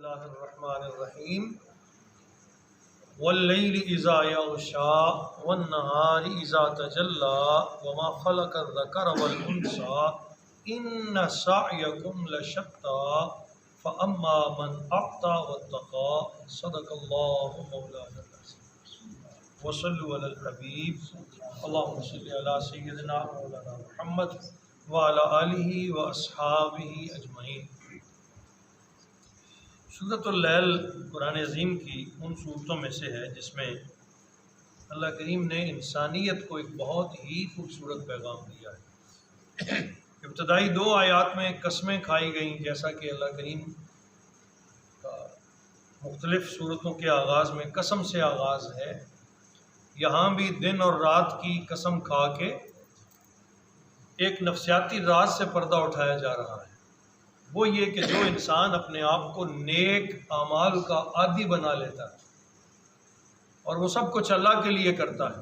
اللہ الرحمن الرحیم واللیل اذا یغشا والنہار اذا تجلی وما خلق الذکر والانثى ان سعیکم لشتی فاما من اعطى واتقى صدق اللہ مولانا العظیم وصلوا علی الحبیب اللہم صل علی سیدنا مولانا محمد وعلی آلہ واصحابہ اجمعین۔ سورۃ اللیل قرآن عظیم کی ان صورتوں میں سے ہے جس میں اللہ کریم نے انسانیت کو ایک بہت ہی خوبصورت پیغام دیا ہے۔ ابتدائی 2 آیات میں قسمیں کھائی گئیں، جیسا کہ اللہ کریم کا مختلف صورتوں کے آغاز میں قسم سے آغاز ہے، یہاں بھی دن اور رات کی قسم کھا کے ایک نفسیاتی راز سے پردہ اٹھایا جا رہا ہے، وہ یہ کہ جو انسان اپنے آپ کو نیک اعمال کا عادی بنا لیتا ہے اور وہ سب کچھ اللہ کے لیے کرتا ہے،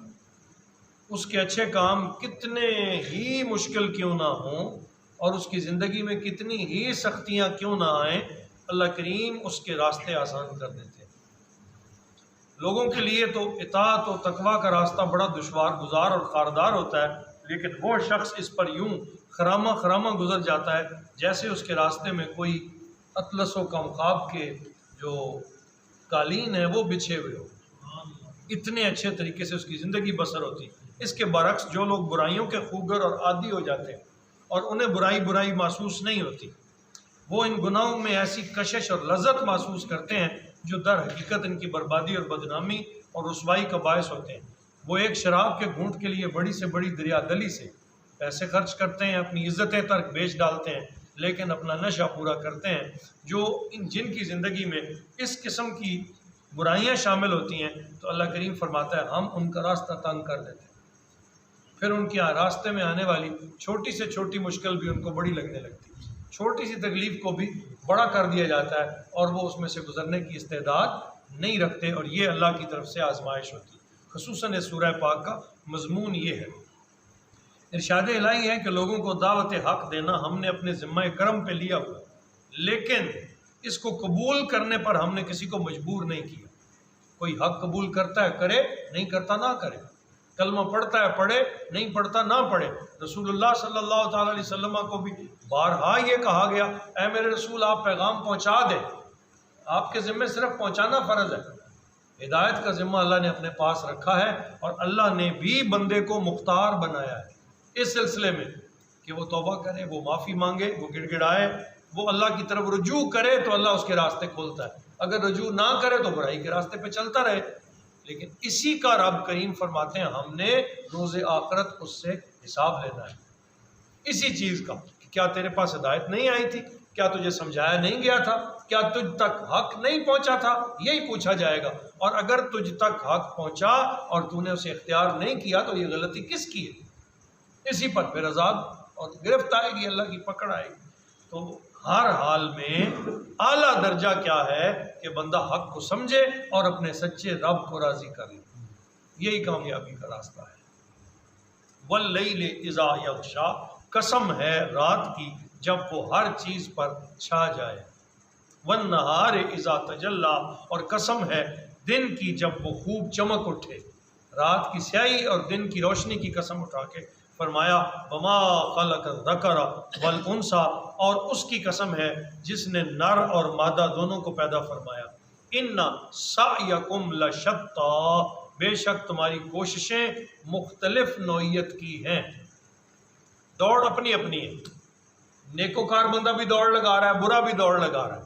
اس کے اچھے کام کتنے ہی مشکل کیوں نہ ہوں اور اس کی زندگی میں کتنی ہی سختیاں کیوں نہ آئیں، اللہ کریم اس کے راستے آسان کر دیتے ہیں۔ لوگوں کے لیے تو اطاعت و تقویٰ کا راستہ بڑا دشوار گزار اور خاردار ہوتا ہے، لیکن وہ شخص اس پر یوں خرامہ خرامہ گزر جاتا ہے جیسے اس کے راستے میں کوئی اطلس و کمخاب کے جو قالین ہے وہ بچھے ہوئے ہو، اتنے اچھے طریقے سے اس کی زندگی بسر ہوتی۔ اس کے برعکس جو لوگ برائیوں کے خوگر اور عادی ہو جاتے ہیں اور انہیں برائی محسوس نہیں ہوتی، وہ ان گناہوں میں ایسی کشش اور لذت محسوس کرتے ہیں جو در حقیقت ان کی بربادی اور بدنامی اور رسوائی کا باعث ہوتے ہیں۔ وہ ایک شراب کے گھونٹ کے لیے بڑی سے بڑی دریا دلی سے پیسے خرچ کرتے ہیں، اپنی عزتیں ترک بیچ ڈالتے ہیں، لیکن اپنا نشہ پورا کرتے ہیں۔ جن کی زندگی میں اس قسم کی برائیاں شامل ہوتی ہیں تو اللہ کریم فرماتا ہے ہم ان کا راستہ تنگ کر دیتے ہیں، پھر ان کے راستے میں آنے والی چھوٹی سے چھوٹی مشکل بھی ان کو بڑی لگنے لگتی ہے، چھوٹی سی تکلیف کو بھی بڑا کر دیا جاتا ہے اور وہ اس میں سے گزرنے کی استعداد نہیں رکھتے، اور یہ اللہ کی طرف سے آزمائش ہوتی ہے۔ خصوصاً اس سورہ پاک کا مضمون یہ ہے۔ ارشاد الہی ہے کہ لوگوں کو دعوت حق دینا ہم نے اپنے ذمہ کرم پہ لیا ہوا، لیکن اس کو قبول کرنے پر ہم نے کسی کو مجبور نہیں کیا۔ کوئی حق قبول کرتا ہے کرے، نہیں کرتا نہ کرے، کلمہ پڑھتا ہے پڑھے، نہیں پڑھتا نہ پڑھے۔ رسول اللہ صلی اللہ تعالیٰ علیہ وسلم کو بھی بارہا یہ کہا گیا اے میرے رسول آپ پیغام پہنچا دیں، آپ کے ذمہ صرف پہنچانا فرض ہے، ہدایت کا ذمہ اللہ نے اپنے پاس رکھا ہے، اور اللہ نے بھی بندے کو مختار بنایا ہے اس سلسلے میں کہ وہ توبہ کرے، وہ معافی مانگے، وہ گڑ گڑائے، وہ اللہ کی طرف رجوع کرے تو اللہ اس کے راستے کھولتا ہے، اگر رجوع نہ کرے تو برائی کے راستے پہ چلتا رہے۔ لیکن اسی کا رب کریم فرماتے ہیں ہم نے روز آخرت اس سے حساب لینا ہے، اسی چیز کا کہ کیا تیرے پاس ہدایت نہیں آئی تھی، کیا تجھے سمجھایا نہیں گیا تھا، کیا تجھ تک حق نہیں پہنچا تھا، یہی پوچھا جائے گا، اور اگر تجھ تک حق پہنچا اور تو نے اسے اختیار نہیں کیا تو یہ غلطی کس کی ہے؟ اسی پر پھر عذاب اور گرفت آئے گی، اللہ کی پکڑ آئے گی۔ تو ہر حال میں اعلیٰ درجہ کیا ہے کہ بندہ حق کو سمجھے اور اپنے سچے رب کو راضی کر لے، یہی کامیابی کا راستہ ہے۔ واللیل اذا یغشا، قسم ہے رات کی جب وہ ہر چیز پر چھا جائے، والنہار اذا تجلی، اور قسم ہے دن کی جب وہ خوب چمک اٹھے۔ رات کی سیاہی اور دن کی روشنی کی قسم اٹھا کے فرمایا وما خلق الذکر والانثى، اور اس کی قسم ہے جس نے نر اور مادہ دونوں کو پیدا فرمایا۔ ان سعیکم لشتی، بے شک تمہاری کوششیں مختلف نوعیت کی ہیں، دوڑ اپنی اپنی ہے، نیکوکار بندہ بھی دوڑ لگا رہا ہے، برا بھی دوڑ لگا رہا ہے،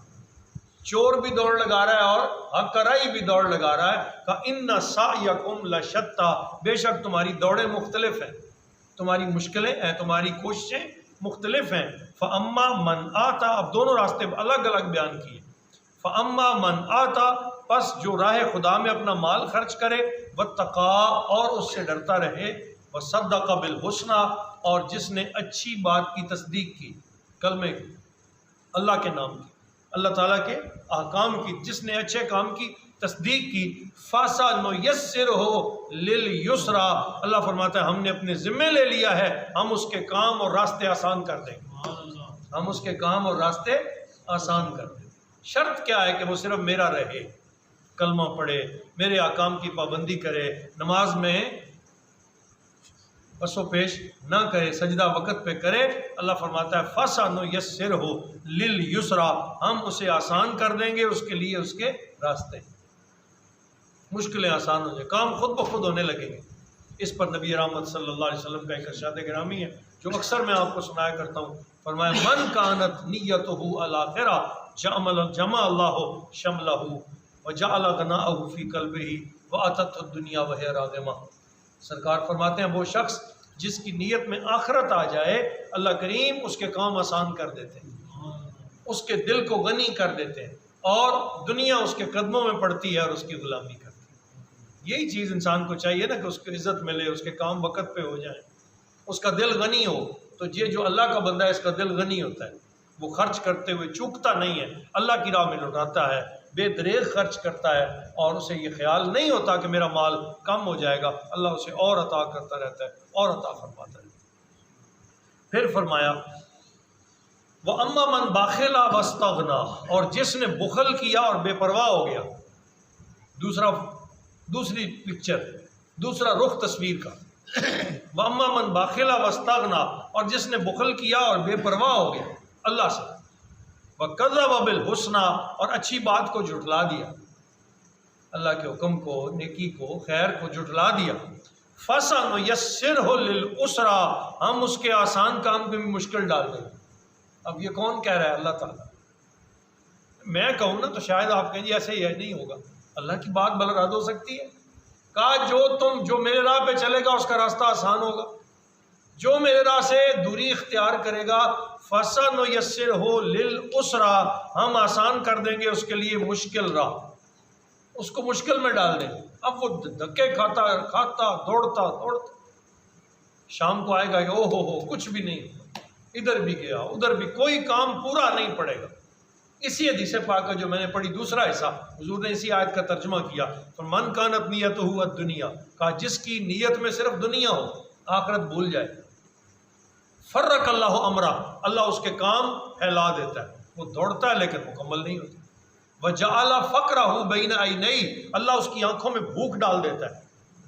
چور بھی دوڑ لگا رہا ہے اور حق رائی بھی دوڑ لگا رہا ہے۔ کہ ان سعیکم لشتی، بے شک تمہاری دوڑیں مختلف ہیں، تمہاری مشکلیں ہیں، تمہاری کوششیں مختلف ہیں۔ فاما من آتا، اب دونوں راستے الگ الگ بیان کیے۔ فاما من آتا، پس جو راہ خدا میں اپنا مال خرچ کرے، واتقا، اور اس سے ڈرتا رہے، وصدق بالحسنی، اور جس نے اچھی بات کی تصدیق کی، کلمے کی، اللہ کے نام کی، اللہ تعالیٰ کے احکام کی، جس نے اچھے کام کی تصدیق کی، فَسَنُيَسِّرُهُ لِلْيُسْرَىٰ، اللہ فرماتا ہے ہم نے اپنے ذمے لے لیا ہے، ہم اس کے کام اور راستے آسان کر دیں گے، ہم اس کے کام اور راستے آسان کر دیں گے۔ شرط کیا ہے کہ وہ صرف میرا رہے، کلمہ پڑھے، میرے احکام کی پابندی کرے، نماز میں پس و پیش نہ کرے، سجدہ وقت پہ کرے۔ اللہ فرماتا ہے فَسَنُيَسِّرْهُ لِلْيُسْرَىٰ، ہم اسے آسان کر دیں گے اس کے لیے اس کے راستے، مشکلیں آسان ہو جائیں، کام خود بخود ہونے لگیں گے۔ اس پر نبی رحمت صلی اللہ علیہ وسلم کا ایک ارشاد گرامی ہے جو اکثر میں آپ کو سنایا کرتا ہوں، فرمایا من کانت نیتہ الآخرہ جمع اللہ شملہ وجعل غناءہ فی قلبہ واتتہ الدنیا وہی راغمہ۔ سرکار فرماتے ہیں وہ شخص جس کی نیت میں آخرت آ جائے، اللہ کریم اس کے کام آسان کر دیتے ہیں، اس کے دل کو غنی کر دیتے ہیں، اور دنیا اس کے قدموں میں پڑتی ہے اور اس کی غلامی کرتی ہے۔ یہی چیز انسان کو چاہیے نا کہ اس کو عزت ملے، اس کے کام وقت پہ ہو جائیں، اس کا دل غنی ہو۔ تو یہ جو اللہ کا بندہ ہے اس کا دل غنی ہوتا ہے، وہ خرچ کرتے ہوئے چوکتا نہیں ہے، اللہ کی راہ میں لوٹاتا ہے، بے دریغ خرچ کرتا ہے، اور اسے یہ خیال نہیں ہوتا کہ میرا مال کم ہو جائے گا، اللہ اسے اور عطا کرتا رہتا ہے اور عطا فرماتا ہے۔ پھر فرمایا وَأَمَّا مَنْ بَخِلَ وَاسْتَغْنَىٰ، اور جس نے بخل کیا اور بے پرواہ ہو گیا، دوسری پکچر، دوسرا رخ تصویر کا، وَأَمَّا مَنْ بَخِلَ وَاسْتَغْنَىٰ، اور جس نے بخل کیا اور بے پرواہ ہو گیا اللہ سے، وَكَذَّبَ بِالْحُسْنَىٰ، اور اچھی بات کو جھٹلا دیا، اللہ کے حکم کو، نیکی کو، خیر کو جھٹلا دیا، فَسَنُيَسِّرْهُ لِلْعُسْرَىٰ، ہم اس کے آسان کام کو بھی مشکل ڈال دیں گے۔ اب یہ کون کہہ رہا ہے؟ اللہ تعالیٰ۔ میں کہوں نا تو شاید آپ کہیں جی ایسے ہی ہے، نہیں ہوگا، اللہ کی بات بل رد ہو سکتی ہے۔ کہا جو میرے راہ پہ چلے گا اس کا راستہ آسان ہوگا، جو میرے راہ سے دوری اختیار کرے گا فَسَنُيَسِّرْهُ لِلْعُسْرَىٰ، ہم آسان کر دیں گے اس کے لیے مشکل راہ، اس کو مشکل میں ڈال دیں گے۔ اب وہ دھکے کھاتا دوڑتا شام کو آئے گا کہ او ہو کچھ بھی نہیں، ادھر بھی گیا ادھر بھی، کوئی کام پورا نہیں پڑے گا۔ اسی حدیث پاک کا جو میں نے پڑھی دوسرا حصہ، حضور نے اسی آیت کا ترجمہ کیا، فَمَنْ كَانَتْ نِيَتُهُ الدُّنْيَا، کہا جس کی نیت میں صرف دنیا ہو، آخرت بھول جائے، فرق اللہ امرا، اللہ اس کے کام پھیلا دیتا ہے، وہ دوڑتا ہے لیکن مکمل نہیں ہوتا۔ وَجَعَلَ فَقْرَهُ بَيْنَ عَيْنَيْهِ، اللہ اس کی آنکھوں میں بھوک ڈال دیتا ہے،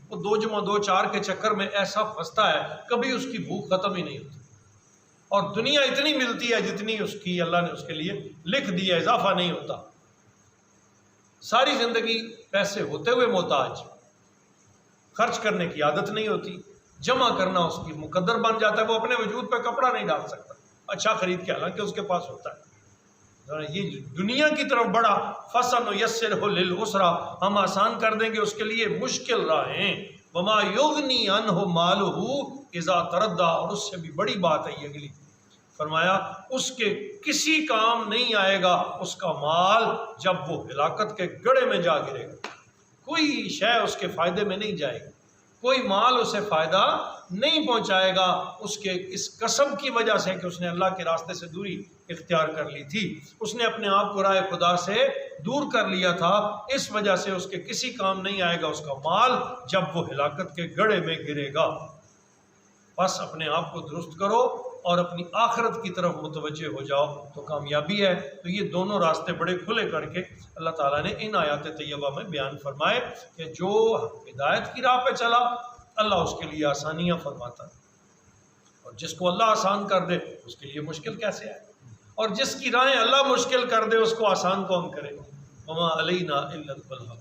وہ 2 جمع 2 4 کے چکر میں ایسا پھنستا ہے کبھی اس کی بھوک ختم ہی نہیں ہوتی، اور دنیا اتنی ملتی ہے جتنی اس کی اللہ نے اس کے لیے لکھ دی ہے، اضافہ نہیں ہوتا۔ ساری زندگی پیسے ہوتے ہوئے محتاج، خرچ کرنے کی عادت نہیں ہوتی، جمع کرنا اس کی مقدر بن جاتا ہے، وہ اپنے وجود پہ کپڑا نہیں ڈال سکتا اچھا خرید کے، حالانکہ اس کے پاس ہوتا ہے۔ یہ دنیا کی طرف بڑا، فَسَنُيَسِّرْهُ لِلْعُسْرَىٰ، ہم آسان کر دیں گے اس کے لیے مشکل راہیں، وَمَا يُغْنِي عَنْهُ مَالُهُ إِذَا تَرَدَّىٰ، اور اس سے بھی بڑی بات ہے یہ اگلی، فرمایا اس کے کسی کام نہیں آئے گا اس کا مال جب وہ ہلاکت کے گڑھے میں جا گرے گا، کوئی شے اس کے فائدے میں نہیں جائے گی، کوئی مال اسے فائدہ نہیں پہنچائے گا، اس کے اس قسم کی وجہ سے کہ اس نے اللہ کے راستے سے دوری اختیار کر لی تھی، اس نے اپنے آپ کو راہ خدا سے دور کر لیا تھا، اس وجہ سے اس کے کسی کام نہیں آئے گا اس کا مال جب وہ ہلاکت کے گڑھے میں گرے گا۔ بس اپنے آپ کو درست کرو اور اپنی آخرت کی طرف متوجہ ہو جاؤ تو کامیابی ہے۔ تو یہ دونوں راستے بڑے کھلے کر کے اللہ تعالیٰ نے ان آیات طیبہ میں بیان فرمائے کہ جو ہدایت کی راہ پہ چلا اللہ اس کے لیے آسانیاں فرماتا ہے، اور جس کو اللہ آسان کر دے اس کے لیے مشکل کیسے آئے، اور جس کی راہیں اللہ مشکل کر دے اس کو آسان کون کرے گا۔ وما علینا الا البلاغ۔